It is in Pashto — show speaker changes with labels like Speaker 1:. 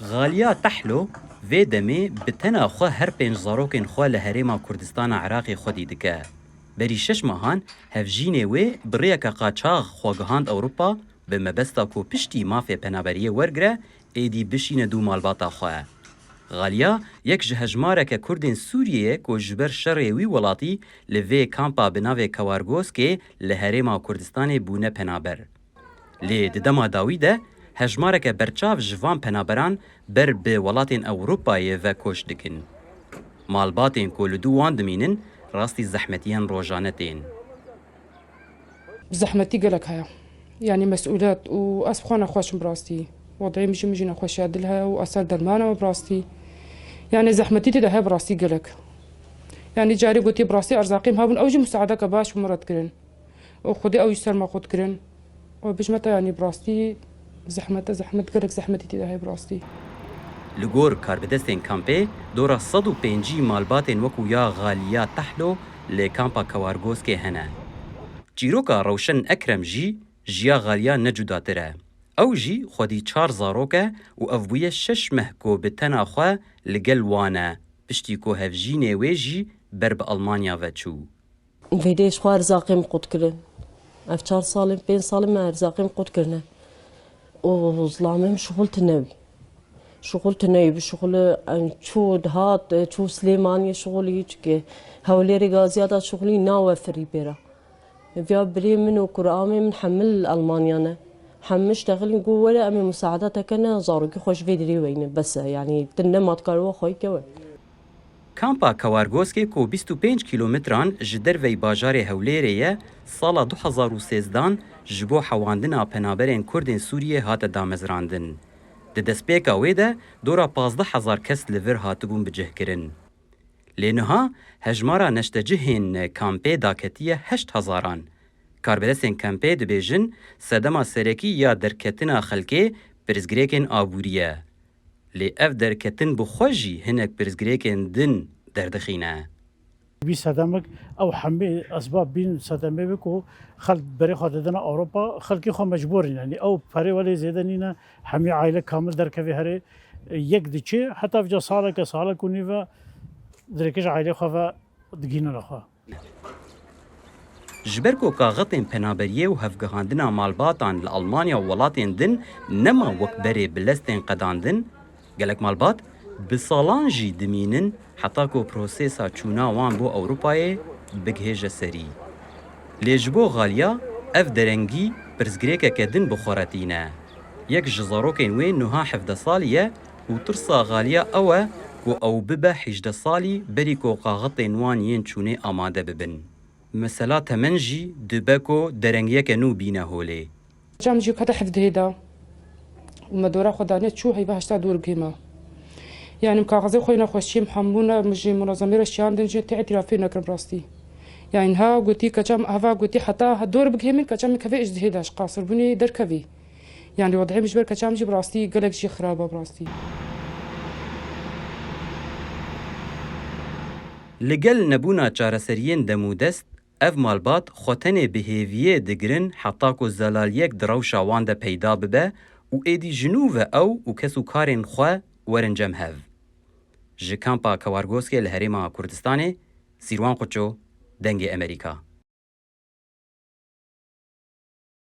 Speaker 1: غالیا تحلو وی دمی بتنا خو هر پنج زاروکن خو لهریما کردستان عراقی خودی دکه. بری 6 ماهان هفجینه وی بریه که قاچاغ خواگهاند اوروپا به مبستا کو پشتی مافی پنابریه ورگره ایدی بشین دو مالباتا خواه. غالیا یک جهجماره که کردین سوریه که جبر شروی ولاتی لوی کامپا بناوی کوارگوس که لهریما کردستان بونه پنابر. لی ددما داویده هجماره که برچاو جوان پنابران بر به ولاتین اوروپای و کوش دکن. مالباتین کولدو وان دمینن راستی زحمتیان روزانتین.
Speaker 2: زحمتي قالك هيا يعني مسؤولات وأسف خوانا خوش براستي وضعي مش نخوش عدلها وأثر درمانة براستي يعني زحمتي تده براستي قالك يعني جاري قلتي براستي أرزاقيم هابن أوجي مساعدة باش ومرد كرن وخدي أو يسر ما خد كرن وبجمتا يعني براستي زحمت قالك زحمتي تده براستي
Speaker 1: لگور کاربدستین کامپی دورا 105 مالباتین وکو یا غالیا تحلو لی کامپا کوارگوس که هنه. چیروکا روشن اکرم جیا غالیا نجوداتره. او جی خودی 4 زاروکه و افبویه 6 مهکو بتنا خواه لگل وانه پشتی کو هفجینه وی جی بر به المانیا وچو.
Speaker 3: ویدیش خواه ارزاقیم قد کرن. اف 4 سالم 5 سالم ارزاقیم قد کرنه. و ظلامم شغل تنوی. شغل تنوي بشغل شو دهات شو سليمانية شغلي كي هوليري غازيات شغلي ناوى فري بيرا فيا بري منو كرامي من حمل ألمانيانا حمش داخل نقول ولا أمي مساعدتك أنا زارك خوش فيدري وين بس يعني تنمت كاروا خوي كوا
Speaker 1: کامپا کوارگوسکی کو 25 کیلومتران جدر وی باجار هولیریه سال 2013 جبو حواندنا پنابرین کردین سوریه هات دامزراندن. د دسپیکا وی ده دورا 15,000 کس لور هاتبون بجه کرن. لینها هجمارا نشتجهین کامپی داکتیه 8,000. کاربرسین کامپی دبیجن سدما سرکی یا درکتنا خلکی پرزگریکن آبوریه. لی اف درکتن بخوشی هنک پرزگریکن دن دردخینه.
Speaker 4: بی صدمک او همه اسباب بین صدمه بکو خلق برای خوددن اوروپا خلقی خو مجبورین یعنی او پری ولی زیاده نینا همه عائله کامل در کوی هره یک دیچه حتی وجا ساله کنی و درکش عائله خو و دگینه خو
Speaker 1: جبرکو کاغتین پنابریه و هفگهاندنا مالباتان لألمانیا و ولاتین دن نما وکبری بلستین قداندن گلک مالبات بسالان جی دمینن حتی کو پروسیسا چونا وان بو اوروپای بگهیج سری. لیجبو غالیا اف درنگی پرزگریکه که دن بخورتینه. یک جزاروکین وی نوها 17 سالیه و ترسا غالیا اوه کو او ببه 18 سالی بری کو قاغتین وان ین چونه آماده ببن. مثلا تمنجی دبکو درنگیه که نو بینه هوله.
Speaker 2: جام جيو كده حفظ هيدا ومدورة خدانيت شو هي بهشتا دور قيمة يعني مكاغزي خوينا خوشي محمونا مجي منظمي رشيان دنجي تي اعترافي نكر براستي يعني ها قلتي كجام هوا قلتي حتى هدور بقيمين كجام كفي اجتهاداش قاصر بني در كفي يعني وضعي مجبر كجام جي براستي قلق جي خرابة براستي
Speaker 1: لگل نبونا چارەسەریین دەمودەست ev malbat xwe bihêviyê digirin heta ku zelaliek di rewşa wan de peyda bibe û êdî jinû ve ew û kes û karên xwe werin cem hev. Ji kampa Kawargoskê li Herêma Kurdistanê, Sîrwan Quço, Dengê Amerîka.